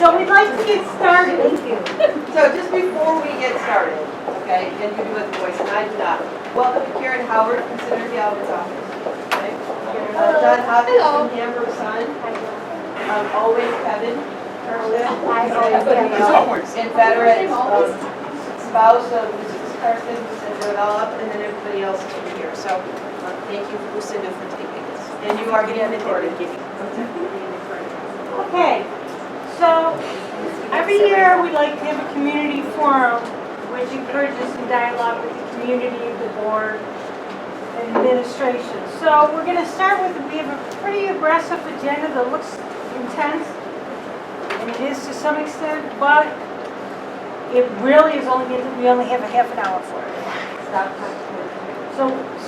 So we'd like to get started. So just before we get started, okay, and you do it the voice, and I do not. Welcome to Karen Howard from Senator Galvin's office. Okay? John Hopkins from Hamburg son. Always Kevin. Inveterate spouse of Mrs. Carson, who set it all up, and then everybody else over here. So thank you, Lucinda, for taking this. And you are getting recorded. Okay, so every year we like to have a community forum which encourages some dialogue with the community, the board, and administration. So we're going to start with, we have a pretty aggressive agenda that looks intense, and it is to some extent, but it really is only, we only have a half an hour for it.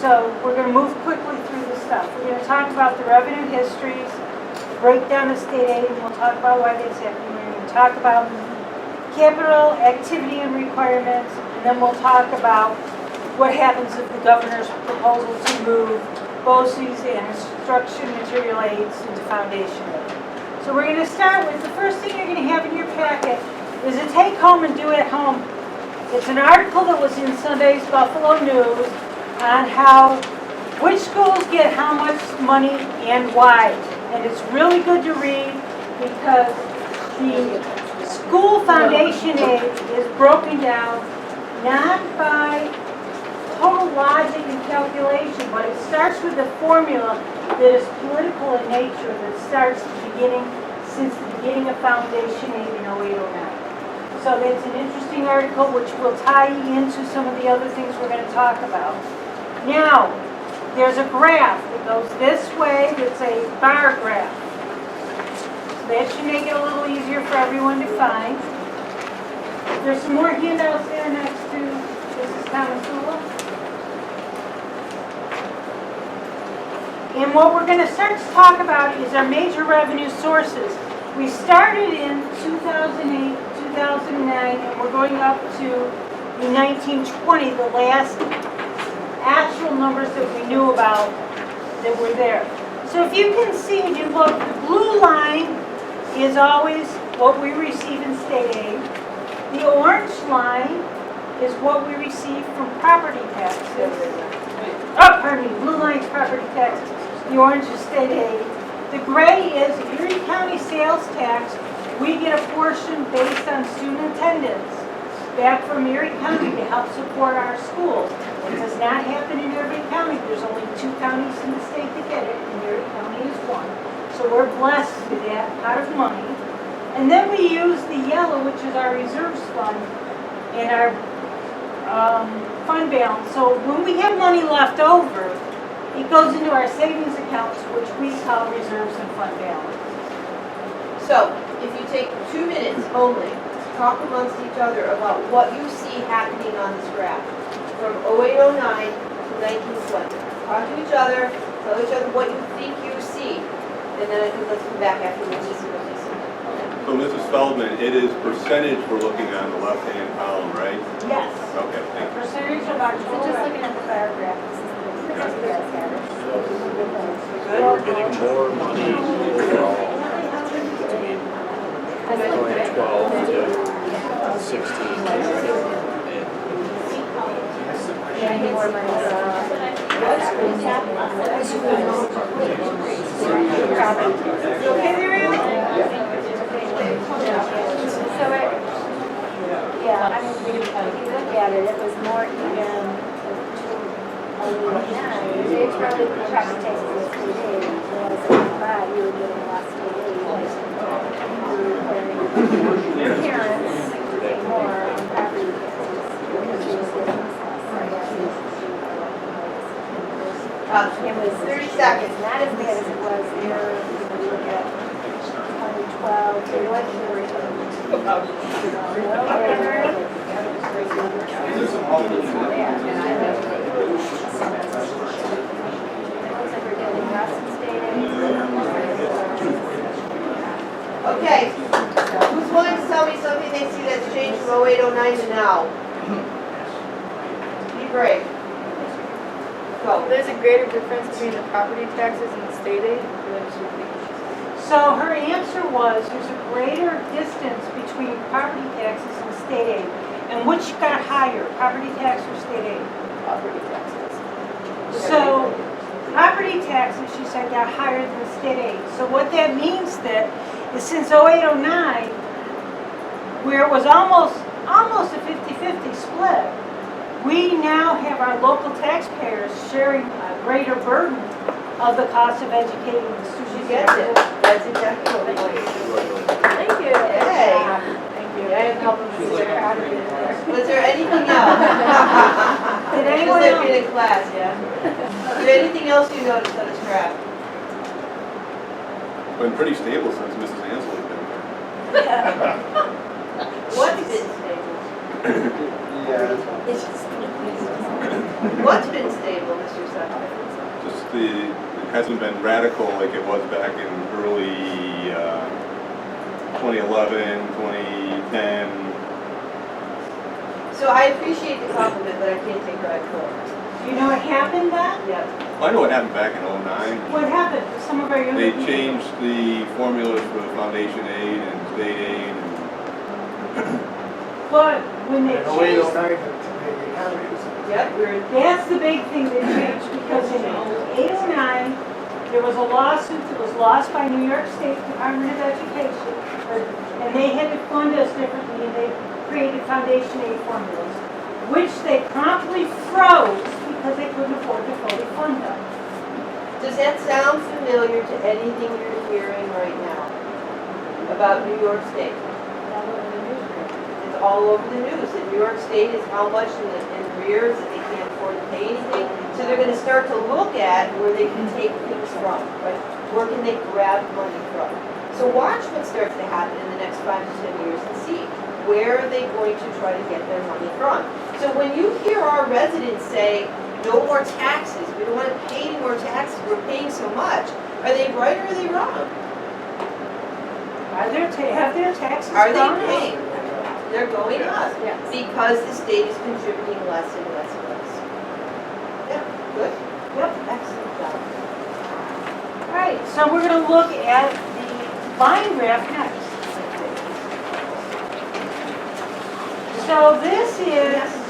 So we're going to move quickly through the stuff. We're going to talk about the revenue histories, break down the state aid, and we'll talk about why that's happening. We're going to talk about capital activity and requirements, and then we'll talk about what happens if the governor's proposal to move BOCES and instruction material aids into foundation aid. So we're going to start with the first thing you're going to have in your packet is a take home and do at home. It's an article that was in Sunday's Buffalo News on how which schools get how much money and why. And it's really good to read because the school foundation aid is broken down not by total logic and calculation, but it starts with a formula that is political in nature, that starts since the beginning of foundation aid in 0809. So that's an interesting article which will tie into some of the other things we're going to talk about. Now, there's a graph that goes this way that's a bar graph. So that should make it a little easier for everyone to find. There's some more handouts there next to Mrs. Thomasula. And what we're going to start to talk about is our major revenue sources. We started in 2008, 2009, and we're going up to the 1920, the last actual numbers that we knew about that were there. So if you can see, if you look, the blue line is always what we receive in state aid. The orange line is what we receive from property taxes. Oh, pardon me, blue line is property taxes. The orange is state aid. The gray is Erie County sales tax. We get a portion based on student attendance back from Erie County to help support our schools. It does not happen in every county. There's only 2 counties in the state that get it, and Erie County is one. So we're blessed with that pot of money. And then we use the yellow, which is our reserves fund, and our fund balance. So when we have money left over, it goes into our savings accounts, which we call reserves and fund balance. So if you take 2 minutes only to talk amongst each other about what you see happening on this graph from 0809 to 1920. Talk to each other, tell each other what you think you see, and then I think let's come back after we see what we see. So Mrs. Feldman, it is percentage we're looking on the left-hand column, right? Yes. Okay, thank you. Percentage of our total. So just looking at the bar graph, this is the We're getting more money overall, going 12 to 16. getting more money So yeah, I mean, if you look at it, it was more even. They probably property taxes was too big, whereas in 5 you were getting less state aid. Your parents pay more on property taxes. It was 30 seconds. not as bad as it was here. When you look at 2012, so what year were Okay, who's willing to tell me something they see that's changed from 0809 to now? Be brave. Go. There's a greater difference between the property taxes and the state aid. So her answer was, there's a greater distance between property taxes and state aid. And which got higher, property tax or state aid? Property taxes. So, property taxes, she said, got higher than state aid. So what that means that is since 0809, where it was almost a 50-50 split, we now have our local taxpayers sharing a greater burden of the cost of educating the students. She gets it. That's exactly what we want. Thank you. Hey. Thank you. I didn't help them figure out how to get there. Was there anything else? Did Just anyone like else? being in class, yeah? Is there anything else you noticed on this graph? Been pretty stable since Mrs. Ansley's been here. What's been stable? What's been stable, Mr. Sutton? Just it hasn't been radical like it was back in early 2011, 2010. So I appreciate the compliment, but I can't take credit for it. Do you know what happened then? Yeah. I know what happened back in '09. What happened? Some of our younger They people. changed the formulas for the foundation aid and state aid. But when they changed, Yep, we're, that's the big thing that changed, because in 0809, there was a lawsuit that was lost by New York State Department of Education, and they had to fund us differently, and they created foundation aid formulas, which they promptly froze because they couldn't afford to fully fund them. does that sound familiar to anything you're hearing right now about New York State? It's all over the news, that New York State is how much in arrears that they can't afford to pay anything. So they're gonna start to look at where they can take things from, right? Where can they grab money from? So watch what starts to happen in the next 5 to 10 years and see where are they going to try to get their money from. So when you hear our residents say, no more taxes, we don't want to pay any more taxes, we're paying so much, are they right or are they wrong? Have their taxes Are they gone up? paying? They're going up Yes. because the state is contributing less and less and less. Yeah, good. Yep, excellent job. All right, so we're going to look at the line graph next. So this is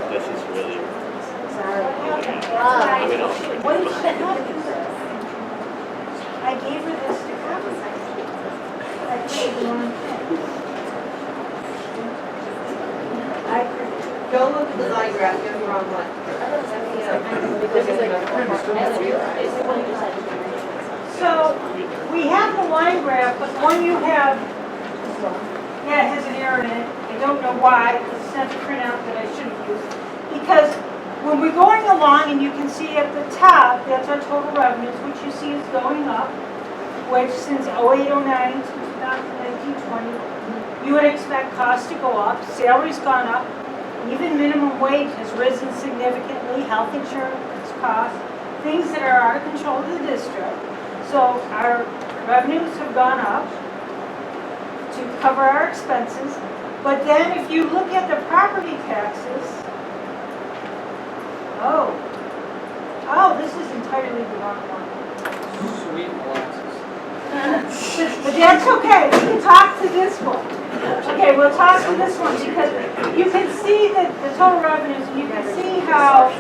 This is really. what did she have to this? I gave her this to copy. I gave the wrong thing. Don't look at the line graph, you have the wrong one. So we have the line graph, but the one you have, yeah, it has an error in it. I don't know why. It's not the printout that I should have used. Because when we're going along, and you can see at the top, that's our total revenues, which you see is going up, which since 08, 09 to 2019, 20, you would expect costs to go up. Salary's gone up. Even minimum wage has risen significantly. Health insurance costs, things that are out of control of the district. So our revenues have gone up to cover our expenses. But then if you look at the property taxes, oh, this is entirely the wrong one. Sweet molasses. But that's okay, we can talk to this one. Okay, we'll talk to this one because you can see that the total revenues, and you can see how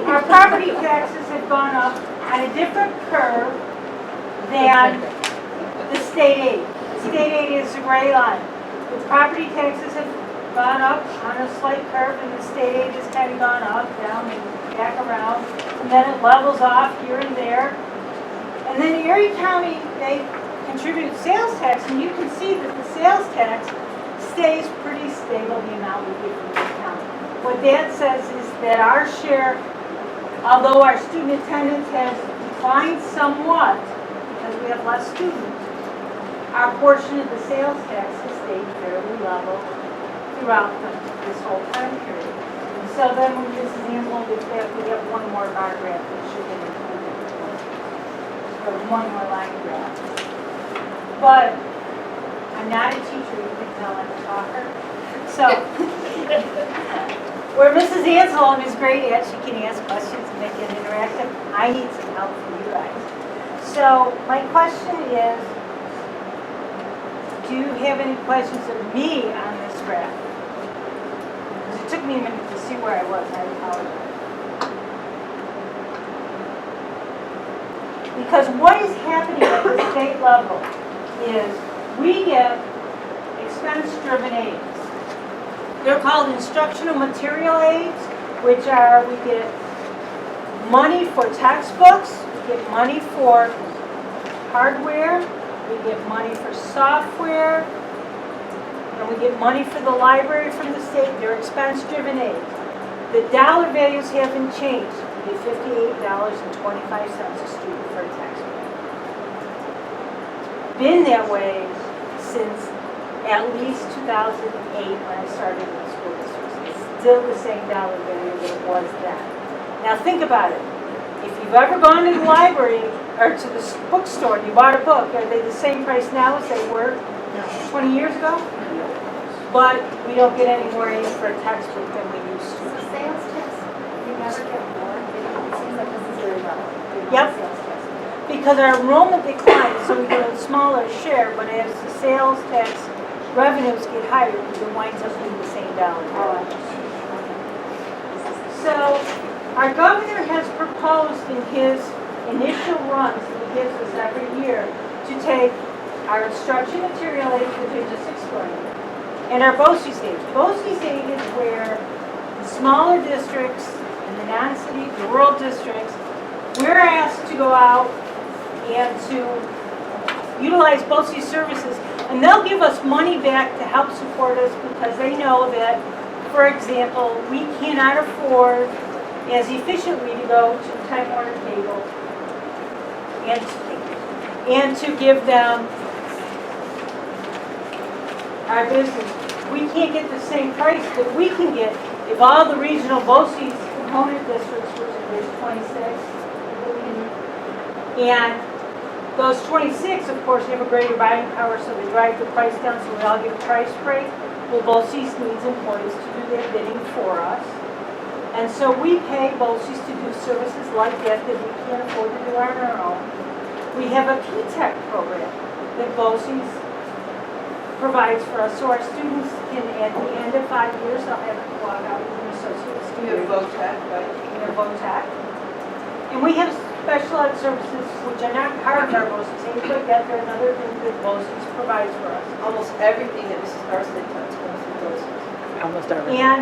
our property taxes have gone up on a different curve than the state aid. State aid is the gray line. The property taxes have gone up on a slight curve, and the state aid has kind of gone up, down, and back around, and then it levels off here and there. And then Erie County, they contribute sales tax, and you can see that the sales tax stays pretty stable, the amount we get from the county. What that says is that our share, although our student attendance has declined somewhat, because we have less students, our portion of the sales tax has stayed fairly level throughout this whole time period. And so then when Mrs. Ansel gets back, we have one more bar graph that should get included. Or one more line graph. But I'm not a teacher, you can tell I'm a talker. So Where Mrs. Anselm is great at, she can ask questions and make it interactive. I need some help from you guys. So my question is, do you have any questions of me on this graph? Because it took me a minute to see where I was, I apologize. Because what is happening at the state level is we get expense-driven aids. They're called instructional material aids, which are, we get money for textbooks, we get money for hardware, we get money for software, and we get money for the library from the state. They're expense-driven aids. The dollar values haven't changed. We get $58.25 a student for a textbook. Been that way since at least 2008 when I started in the school district. It's still the same dollar value that it was then. Now think about it. If you've ever gone to the library or to the bookstore and you bought a book, are they the same price now as they were 20 years ago? But we don't get any more aid for a textbook than we used So to. sales tax, you never get more. It seems like this is very low. Yep. Sales tax. Because our enrollment declines, so we get a smaller share, but as the sales tax revenues get higher, it winds up being the same dollar value. So our governor has proposed in his initial runs that he gives us every year to take our instruction material aid, which I just explained, and our BOCES aid. BOCES aid is where the smaller districts and the non-city, the rural districts, we're asked to go out and to utilize BOCES services, and they'll give us money back to help support us because they know that, for example, we cannot afford as efficiently to go to Time Warner Cable and to give them our business. We can't get the same price that we can get if all the regional BOCES component districts, which there's 26, and those 26, of course, have a greater buying power, so they drive the price down, so we all get a price break. Well, BOCES needs employees to do their bidding for us. And so we pay BOCES to do services like that that we can't afford to do on our own. We have a P-TECH program that BOCES provides for us, so our students can, at the end of 5 years, they'll have to walk out with an associate's You degree. have VOTEC, right? We have VOTEC. And we have special ed services, which are not part of our BOCES aid, but yet they're another thing that BOCES provides for us. Almost everything that Mrs. Garson does comes through VOTEC. Almost everything. And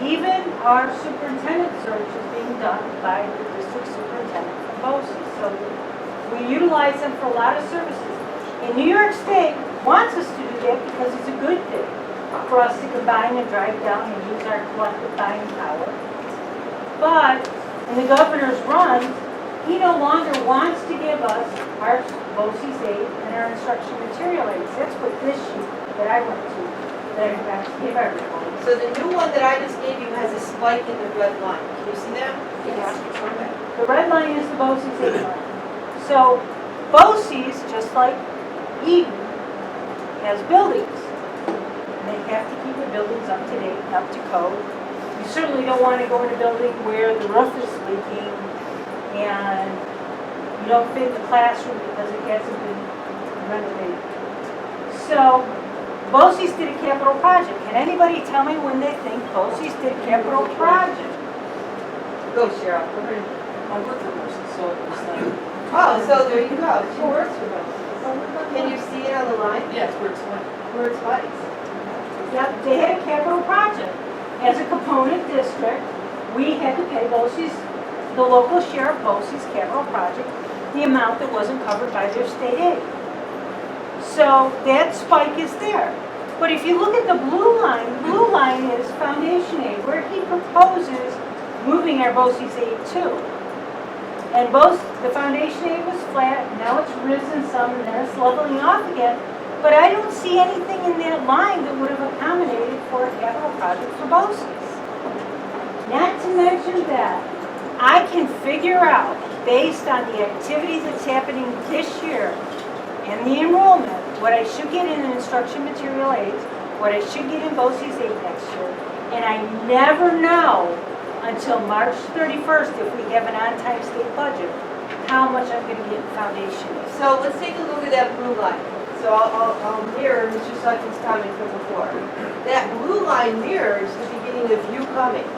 even our superintendent search is being done by the district superintendent from BOCES. So we utilize them for a lot of services. And New York State wants us to do that because it's a good thing for us to combine and drive down and use our collective buying power. But in the governor's runs, he no longer wants to give us our BOCES aid and our instruction material aids. That's what this sheet that I went to, that I forgot to give everyone. So the new one that I just gave you has a spike in the red line. Can you see that? Yes. Okay. The red line is the BOCES aid line. So BOCES, just like Eden, has buildings. And they have to keep the buildings up to date, up to code. You certainly don't want to go in a building where the roof is leaking and you don't fit in the classroom because it hasn't been renovated. So BOCES did a capital project. Can anybody tell me when they think BOCES did a capital project? Go, Cheryl. I work for nurses, so it's like, Oh, so there you go. She works for them. Can you see it on the line? yeah, it's where it's like, Where it spikes? Yep, they had a capital project. As a component district, we had to pay BOCES, the local share of BOCES capital project, the amount that wasn't covered by their state aid. So that spike is there. But if you look at the blue line is foundation aid, where he proposes moving our BOCES aid to. And the foundation aid was flat, now it's risen some, and then it's leveling off again. But I don't see anything in that line that would have accommodated for a capital project for BOCES. Not to mention that I can figure out, based on the activity that's happening this year and the enrollment, what I should get in instruction material aids, what I should get in BOCES aid next year, And I never know until March 31st, if we have an on-time state budget, how much I'm gonna get in foundation. So let's take a look at that blue line. So I'll mirror Mr. Sutton's comment from before. That blue line mirrors the beginning of you coming.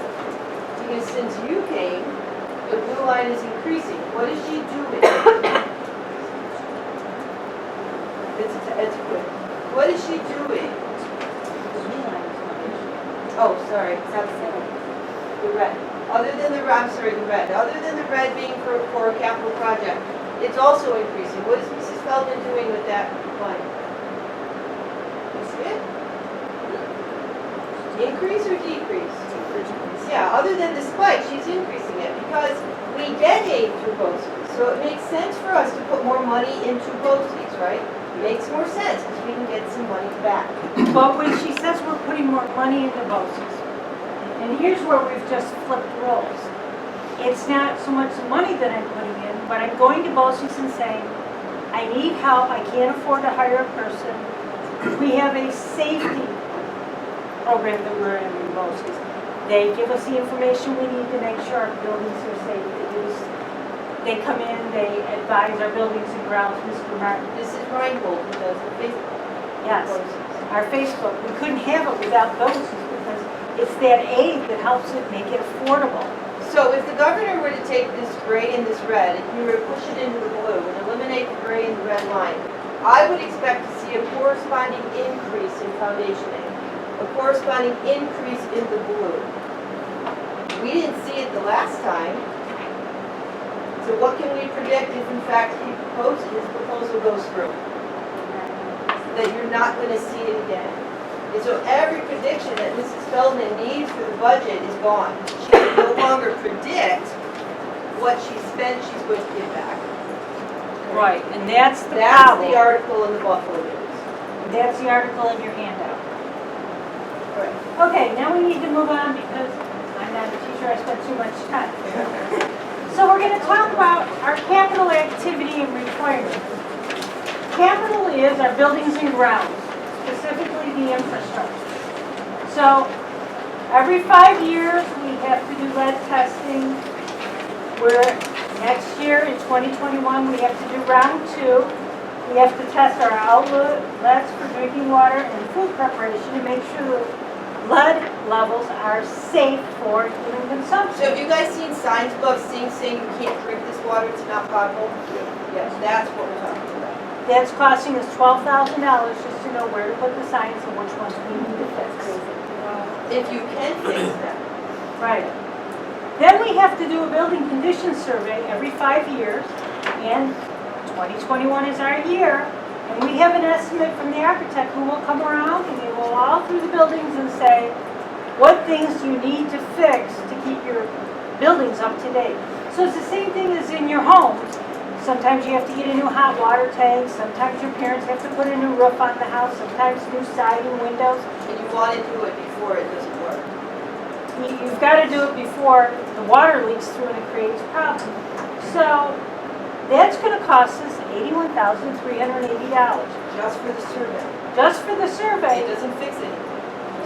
Because since you came, the blue line is increasing. What is she doing? It's good. What is she doing? Oh, sorry, the red. Other than the red. Other than the red being for a capital project, it's also increasing. What is Mrs. Feldman doing with that line? You see it? Increase or decrease? Yeah, other than the spike, she's increasing it because we get aid through BOCES. So it makes sense for us to put more money into BOCES, right? It makes more sense because we can get some money back. But when she says we're putting more money into BOCES, and here's where we've just flipped roles. It's not so much the money that I'm putting in, but I'm going to BOCES and saying, I need help, I can't afford to hire a person. We have a safety program that we're in BOCES. They give us the information we need to make sure our buildings are safe. They come in, they advise our buildings and grounds, Mr. Martin. This is Reinhold who does the Facebook. Yes, our Facebook. We couldn't have it without BOCES because it's that aid that helps it make it affordable. So if the governor were to take this gray and this red and he were to push it into the blue and eliminate the gray and the red line, I would expect to see a corresponding increase in foundation aid, a corresponding increase in the blue. We didn't see it the last time. So what can we predict if in fact his proposal goes through? That you're not going to see it again. And so every prediction that Mrs. Feldman needs for the budget is gone. She can no longer predict what she spent, she's going to give back. Right, and that's the That's problem. the article in the Buffalo News. That's the article in your handout. Right. Okay, now we need to move on because I'm not a teacher, I spent too much time. So we're going to talk about our capital activity and requirement. Capital is our buildings and grounds, specifically the infrastructure. So every 5 years, we have to do lead testing. Next year, in 2021, we have to do round 2. We have to test our outlets for drinking water and food preparation to make sure the lead levels are safe for human consumption. So have you guys seen signs above Sing Sing, you can't drink this water, it's not potable? Yes, that's what we're talking about. That's costing us $12,000 just to know where to put the signs and which ones we need to fix. If you can fix that. Right. Then we have to do a building condition survey every 5 years, and 2021 is our year. And we have an estimate from the architect who will come around and they will all through the buildings and say, what things do you need to fix to keep your buildings up to date? So it's the same thing as in your homes. Sometimes you have to get a new hot water tank, sometimes your parents have to put a new roof on the house, sometimes new siding, windows. And you want to do it before it doesn't work. You've got to do it before the water leaks through and it creates problems. So that's going to cost us $81,380. Just for the survey. Just for the survey. It doesn't fix anything.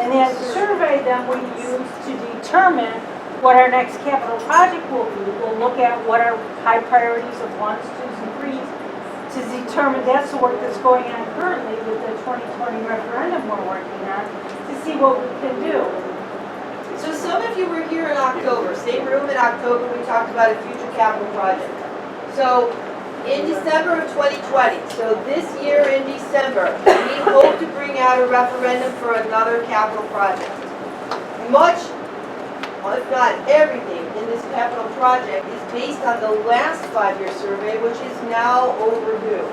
And that survey then we use to determine what our next capital project will be. We'll look at what our high priorities of 1s, 2s, and 3s to determine, that's the work that's going on currently with the 2020 referendum we're working on, to see what we can do. So some of you were here in October, same room in October, we talked about a future capital project. So in December of 2020, so this year in December, we hope to bring out a referendum for another capital project. Much, if not everything, in this capital project is based on the last 5-year survey, which is now overdue.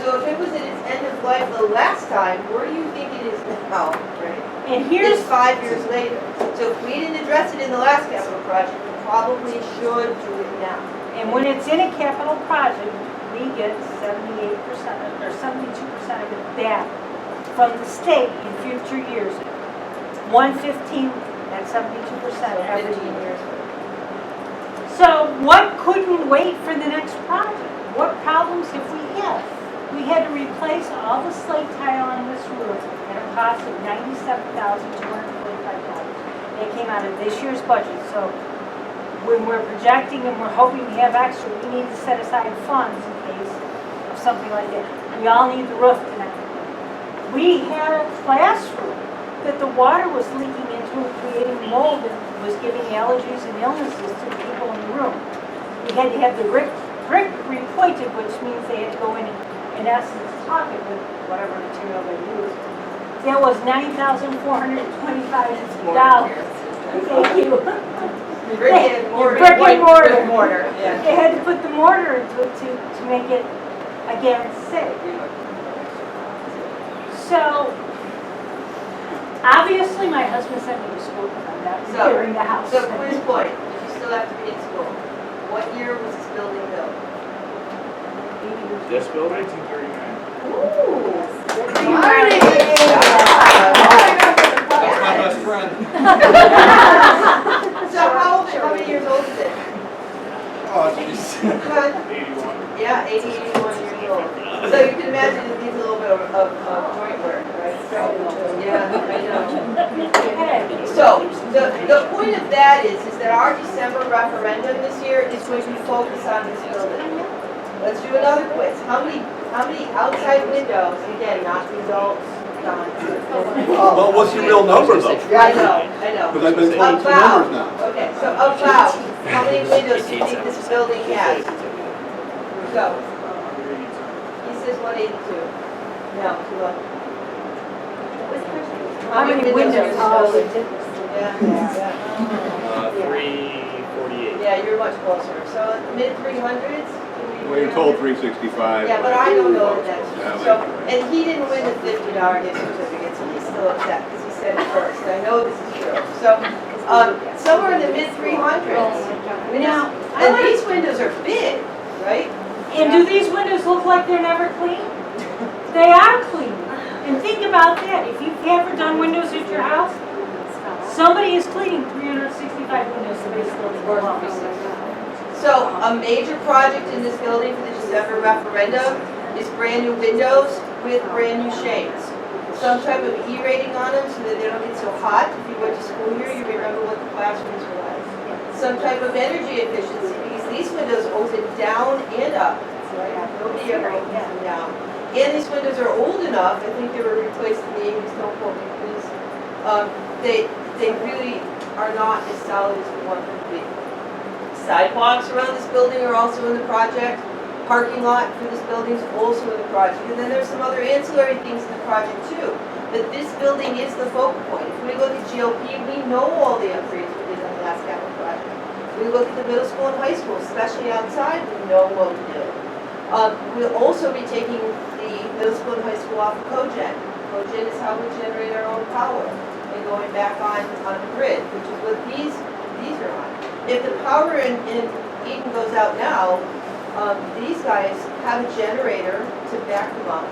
So if it was at its end of life the last time, where do you think it is now, right? And It's here's 5 years later. So if we didn't address it in the last capital project, we probably should do it now. And when it's in a capital project, we get 78% or 72% of it back from the state in future years. 115, that's 72% every 15 year. years. So what couldn't wait for the next project? What problems have we had? We had to replace all the slate tile on this roof at a cost of $97,245. It came out of this year's budget, so when we're projecting and we're hoping to have extra, we need to set aside funds in case of something like that. We all need the roof tonight. We had a classroom that the water was leaking into and creating mold and was giving allergies and illnesses to the people in the room. We had to have the brick repointed, which means they had to go in essence, top it with whatever material they used. That was $9,425. Thank you. Brick and mortar. Brick and mortar. With mortar, yeah. They had to put the mortar into it to make it, again, safe. So, obviously, my husband sent me to school because I'm not clearing the house. So quiz point, you still have to be in school. What year was this building built? This building? 1939. Ooh. Marty! That's my best friend. So how many years old is it? Oh, jeez. Come on. 81. Yeah, 80, 81 years old. So you can imagine it needs a little bit of joint work, right? Yeah, I know. So the point of that is that our December referendum this year is going to focus on this building. Let's do another quiz. How many outside windows, again, not results, Well, what's your real number though? I know. Because I've been told two About, numbers now. okay, so about, how many windows do you think this building has? Go. He says 182. No, too low. How many windows? Yeah. 348. Yeah, you're much closer. So mid 300s? Well, you're told 365. Yeah, but I don't know that that's Yeah, true. So, like- and he didn't win the $50 gift certificate, so he's still upset because he said it first. I know this is true. So, somewhere in the mid 300s. Now, And these windows are big, right? and do these windows look like they're never clean? They are clean. And think about that. If you've ever done windows at your house, somebody is cleaning 365 windows to make this building belong. So a major project in this building for the December referendum is brand new windows with brand new shades. Some type of E rating on them so that they don't get so hot. If you went to school here, you remember what the classrooms were like. Some type of energy efficiency because these windows open down and up. Nobody ever opens them down. And these windows are old enough, I think they were replaced in the 80s, don't quote me please. They really are not as solid as we want them to be. Sidewalks around this building are also in the project. Parking lot for this building is also in the project. And then there's some other ancillary things in the project too. But this building is the focal point. If we look at GLP, we know all the upgrades we did on the last capital project. We look at the middle school and high school, especially outside, we know what we do. We'll also be taking the middle school and high school off of cogen. Cogen is how we generate our own power and going back on the grid, which is what these are on. If the power in Eden goes out now, these guys have a generator to back them up.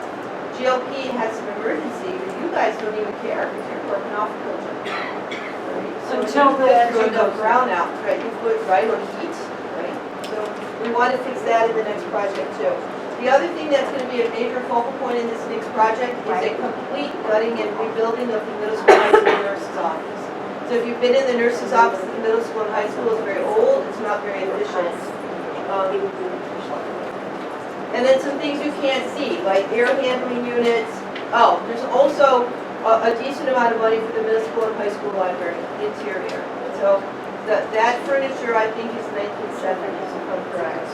GLP has an emergency, but you guys don't even care because you're working off of cogen. Right? So Until you put the through the brownout, right? You put right on heat, right? So we want to fix that in the next project too. The other thing that's going to be a major focal point in this next project is a complete gutting and rebuilding of the middle school high school nurse's office. So if you've been in the nurse's office at the middle school and high school, it's very old, it's not very efficient. And then some things you can't see, like air handling units. Oh, there's also a decent amount of money for the middle school and high school library interior. So that furniture, I think, is 1970s, if I'm correct.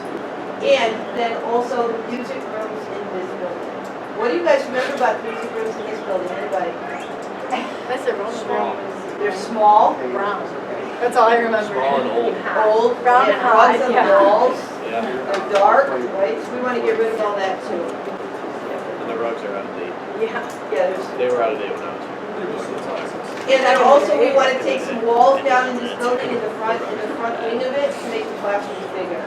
And then also the music rooms in this building. What do you guys remember about the music rooms in this building? Anybody? That's a small. They're small, Brown. That's all I remember. Small and old. old, Brown they and have rugs high, on the yeah. walls, Yeah, they're dark, right? So we want to get rid of all that too. and the rugs are out of date. Yeah, there's. They were out of date when I was here. And then also, we want to take some walls down in this building in the front wing of it to make the classrooms bigger.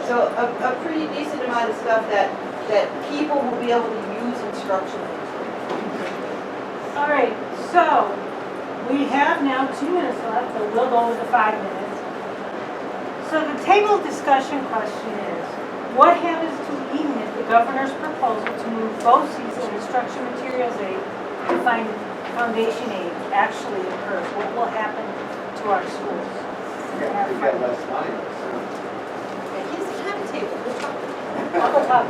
So a pretty decent amount of stuff that people will be able to use instructionally. All right, so we have now 2 minutes left, but we'll go with the 5 minutes. So the table discussion question is, what happens to Eden if the governor's proposal to move BOCES and instruction materials aid to find foundation aid actually occurs? What will happen to to our schools. Yeah, here's the county table. We'll talk. I'll go talk.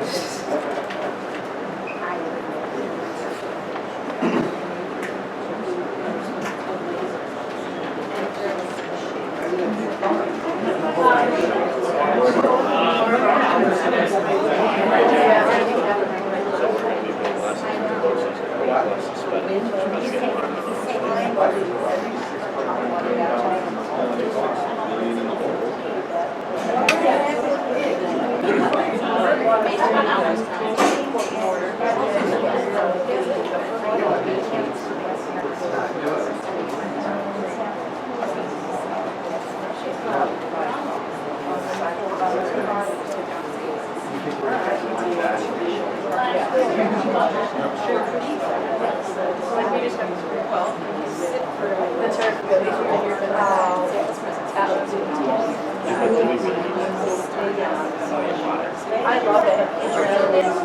I love it.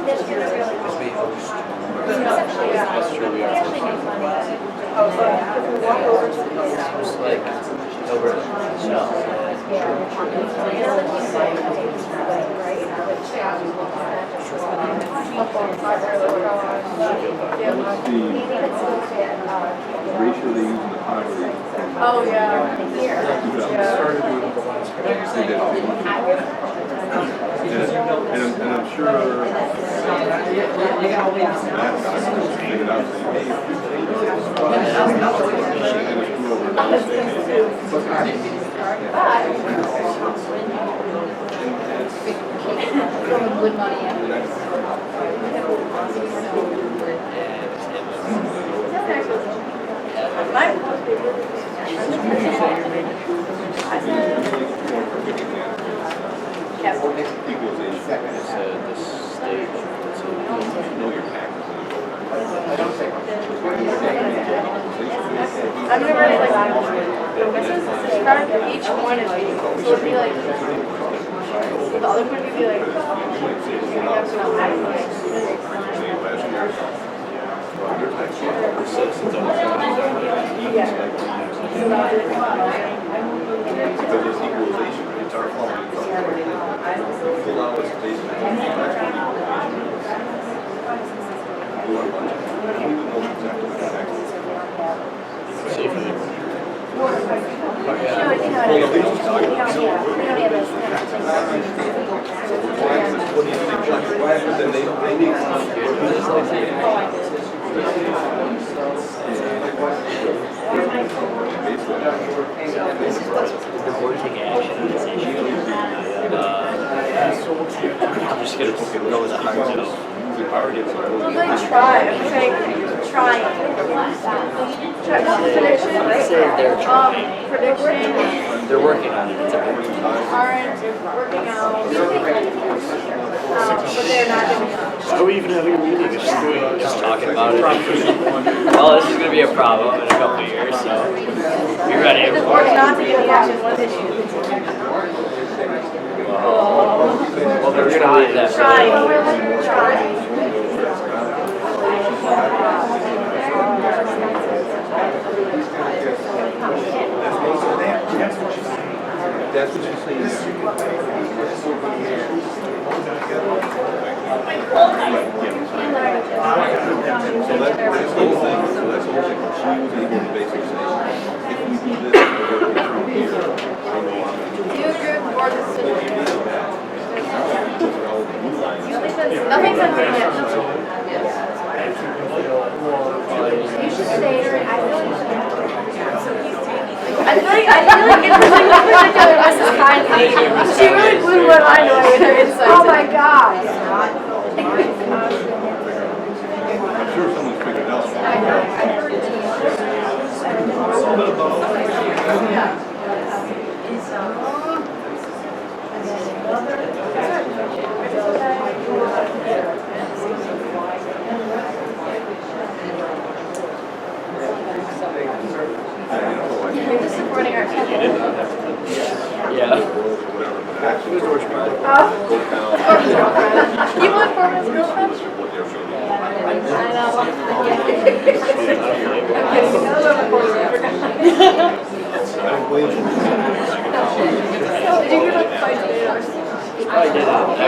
This year is really cool. That's true, we are. Just like, over, The ratio they use in the poverty. Oh, yeah. And I'm sure Matt got figured out that he Good money, yeah. equalization. it's this stage, so Know your taxes. I'm gonna write like, this is described each one of these, so it'd be like, the other one would be like, the citizens always have Because it's equalization, right? It's our fault. Allow us to basically go back to equalization. Do our budget. We would know exactly what the taxes are. What do you think? Then they need Before we take action on this issue, I'm just gonna go with a hard no. well, they try, I'm saying, trying. Prediction, They're trying. prediction, They're working on it. It's a aren't working out, but they're not doing it. Why are we even having a meeting? Just talking about it. Well, this is gonna be a problem in a couple of years, so be ready. Or not to get action one issue. Well, they're trying that. Trying. That's what you're saying. So that's the whole thing. So that's the whole thing. She was able to basically say, if we do this, we're going to go through here. I know I'm Do you agree with the board decision? Nothing's on the net. You should say, I feel like interesting in particular Mrs. Kindly. She really blew my mind away with her insights. oh my God. I'm sure someone's figured it out. You're just supporting our people. Yeah. Actually, George Miller. You want Foreman's girlfriend? I know. I don't blame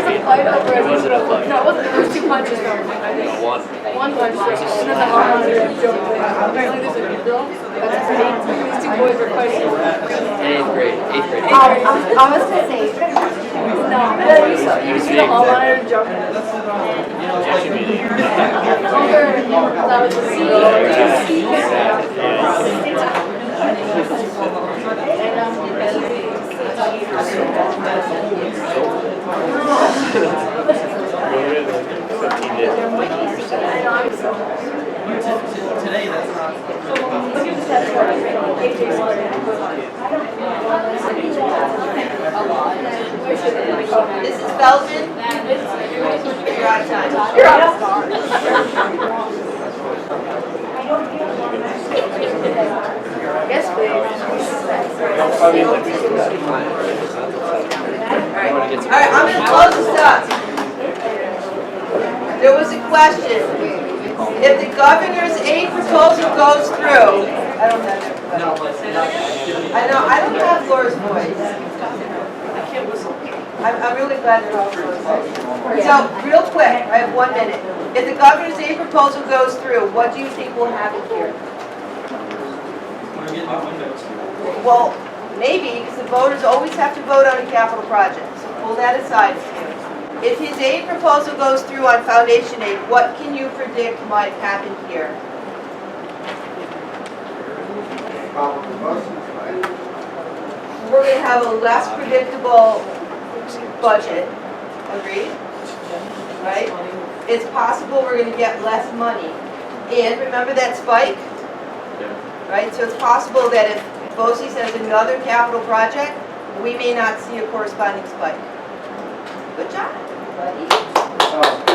was a fight over it. It wasn't a fight. No, it wasn't. There was 2 punches going. I think. No, one. One punch, and then the mom wanted to joke that apparently there's a new girl that's these 2 boys were fighting. In 8th grade. 8th grade. I was gonna say, no. And then you see the mom wanted to joke. That was the Mrs. Feldman? You're out of time. You're out of Yes, please. All right, I'm gonna close this up. There was a question. If the governor's aid proposal goes through, I don't have it. I don't have Laura's voice. I'm really glad they're all closed. So, real quick, I have 1 minute. If the governor's aid proposal goes through, what do you think will happen here? Well, maybe, because the voters always have to vote on a capital project, so pull that aside. If his aid proposal goes through on foundation aid, what can you predict might happen here? We're going to have a less predictable budget, agreed? Right? It's possible we're going to get less money. And remember that spike? Right? So it's possible that if BOCES has another capital project, we may not see a corresponding spike. Good job, everybody.